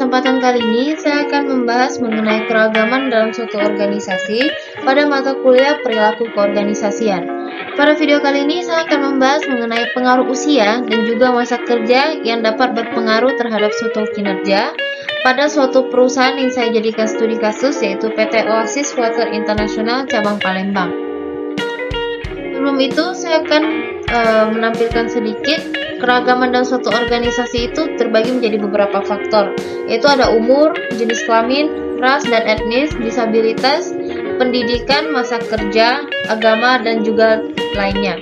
kesempatan kali ini, saya akan membahas mengenai keragaman dalam suatu organisasi pada mata kuliah perilaku keorganisasian. Pada video kali ini, saya akan membahas mengenai pengaruh usia dan juga masa kerja yang dapat berpengaruh terhadap suatu kinerja pada suatu perusahaan yang saya jadikan studi kasus, yaitu PT Oasis Water International cabang Palembang. Sebelum itu, saya akan menampilkan sedikit keragaman dalam suatu organisasi itu terbagi menjadi beberapa faktor, yaitu ada umur, jenis kelamin, ras dan etnis, disabilitas, pendidikan, masa kerja, agama, dan juga lainnya.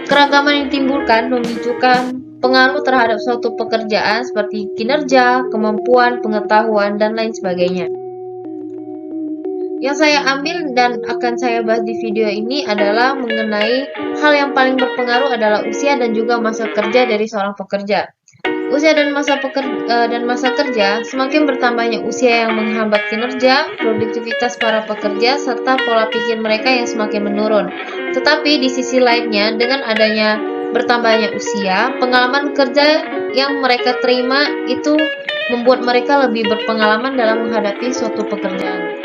Keragaman yang ditimbulkan memicukan pengaruh terhadap suatu pekerjaan seperti kinerja, kemampuan, pengetahuan, dan lain sebagainya. Yang saya ambil dan akan saya bahas di video ini adalah mengenai hal yang paling berpengaruh adalah usia dan juga masa kerja dari seorang pekerja. Usia dan masa kerja, semakin bertambahnya usia yang menghambat kinerja, produktivitas para pekerja, serta pola pikir mereka yang semakin menurun. Tetapi di sisi lainnya, dengan adanya bertambahnya usia, pengalaman kerja yang mereka terima itu membuat mereka lebih berpengalaman dalam menghadapi suatu pekerjaan.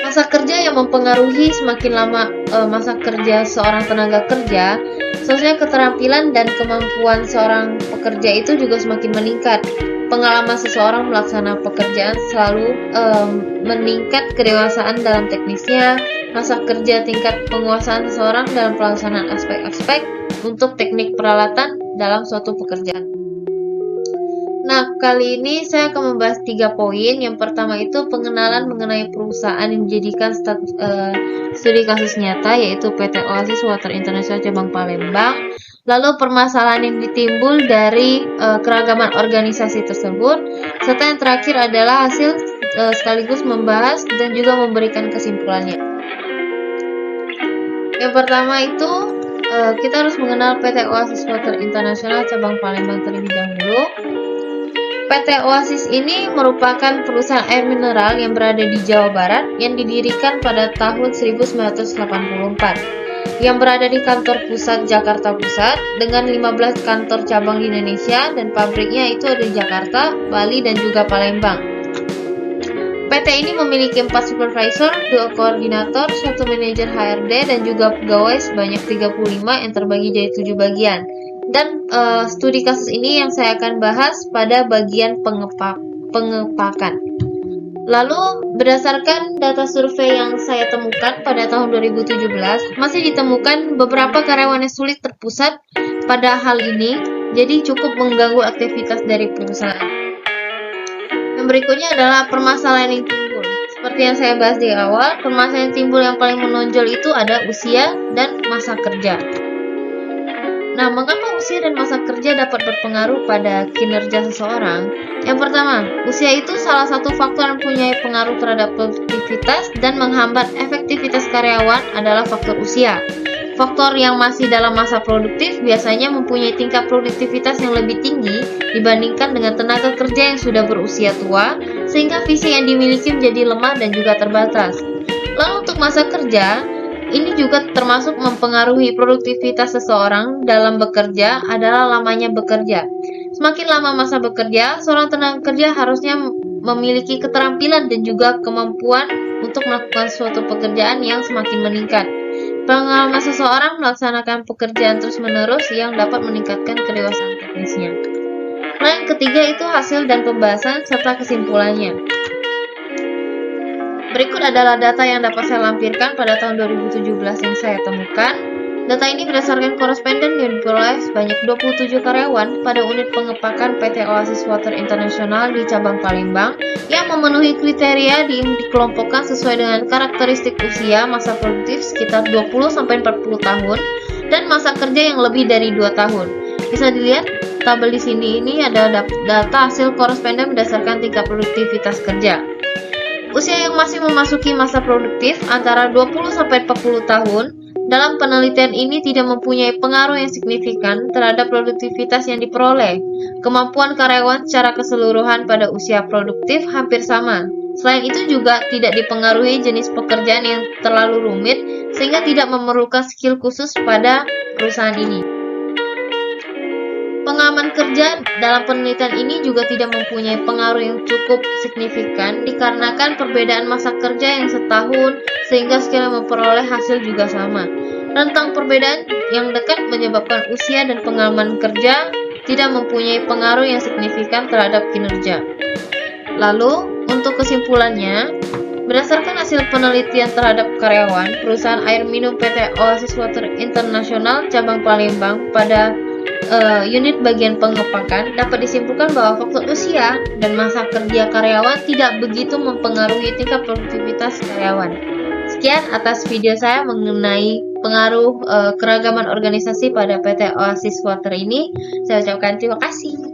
Masa kerja yang mempengaruhi semakin lama masa kerja seorang tenaga kerja, seharusnya keterampilan dan kemampuan seorang pekerja itu juga semakin meningkat. Pengalaman seseorang melaksanakan pekerjaan selalu meningkat kedewasaan dalam teknisnya, masa kerja tingkat penguasaan seseorang dalam pelaksanaan aspek-aspek untuk teknik peralatan dalam suatu pekerjaan. Nah, kali ini saya akan membahas 3 poin. Yang pertama itu pengenalan mengenai perusahaan yang dijadikan studi kasus nyata, yaitu PT Oasis Water International cabang Palembang. Lalu permasalahan yang ditimbul dari keragaman organisasi tersebut. Serta yang terakhir adalah hasil sekaligus membahas dan juga memberikan kesimpulannya. Yang pertama itu kita harus mengenal PT Oasis Water International cabang Palembang terlebih dahulu. PT Oasis ini merupakan perusahaan air mineral yang berada di Jawa Barat yang didirikan pada tahun 1984, yang berada di kantor pusat Jakarta Pusat dengan 15 kantor cabang di Indonesia dan pabriknya itu ada di Jakarta, Bali, dan juga Palembang. PT ini memiliki 4 supervisor, 2 koordinator, 1 manajer HRD, dan juga pegawai sebanyak 35 yang terbagi jadi 7 bagian. Dan studi kasus ini yang saya akan bahas pada bagian pengepakan. Lalu berdasarkan data survei yang saya temukan pada tahun 2017, masih ditemukan beberapa karyawan yang sulit terpusat pada hal ini, jadi cukup mengganggu aktivitas dari perusahaan. Yang berikutnya adalah permasalahan yang timbul. Seperti yang saya bahas di awal, permasalahan yang timbul yang paling menonjol itu ada usia dan masa kerja. Nah, mengapa usia dan masa kerja dapat berpengaruh pada kinerja seseorang? Yang pertama, usia itu salah satu faktor yang punya pengaruh terhadap produktivitas dan menghambat efektivitas karyawan adalah faktor usia. Faktor yang masih dalam masa produktif biasanya mempunyai tingkat produktivitas yang lebih tinggi dibandingkan dengan tenaga kerja yang sudah berusia tua, sehingga visi yang dimiliki menjadi lemah dan juga terbatas. Lalu untuk masa kerja, ini juga termasuk mempengaruhi produktivitas seseorang dalam bekerja adalah lamanya bekerja. Semakin lama masa bekerja, seorang tenaga kerja harusnya memiliki keterampilan dan juga kemampuan untuk melakukan suatu pekerjaan yang semakin meningkat. Pengalaman seseorang melaksanakan pekerjaan terus-menerus yang dapat meningkatkan kedewasaan teknisnya. Lalu yang ketiga itu hasil dan pembahasan serta kesimpulannya. Berikut adalah data yang dapat saya lampirkan pada tahun 2017 yang saya temukan. Data ini berdasarkan koresponden yang diperoleh sebanyak 27 karyawan pada unit pengepakan PT Oasis Water International di cabang Palembang yang memenuhi kriteria dikelompokkan sesuai dengan karakteristik usia, masa produktif sekitar 20-40 tahun, dan masa kerja yang lebih dari 2 tahun. Bisa dilihat tabel di sini, ini ada data hasil koresponden berdasarkan tingkat produktivitas kerja. Usia yang masih memasuki masa produktif antara 20-40 tahun, dalam penelitian ini tidak mempunyai pengaruh yang signifikan terhadap produktivitas yang diperoleh. Kemampuan karyawan secara keseluruhan pada usia produktif hampir sama. Selain itu juga tidak dipengaruhi jenis pekerjaan yang terlalu rumit, sehingga tidak memerlukan skill khusus pada perusahaan ini. Pengalaman kerja dalam penelitian ini juga tidak mempunyai pengaruh yang cukup signifikan dikarenakan perbedaan masa kerja yang setahun sehingga skill yang memperoleh hasil juga sama. Rentang perbedaan yang dekat menyebabkan usia dan pengalaman kerja tidak mempunyai pengaruh yang signifikan terhadap kinerja. Lalu, untuk kesimpulannya, berdasarkan hasil penelitian terhadap karyawan perusahaan air minum PT Oasis Water International cabang Palembang pada unit bagian pengepakan, dapat disimpulkan bahwa faktor usia dan masa kerja karyawan tidak begitu mempengaruhi tingkat produktivitas karyawan. Sekian atas video saya mengenai pengaruh keragaman organisasi pada PT Oasis Water ini. Saya ucapkan terima kasih.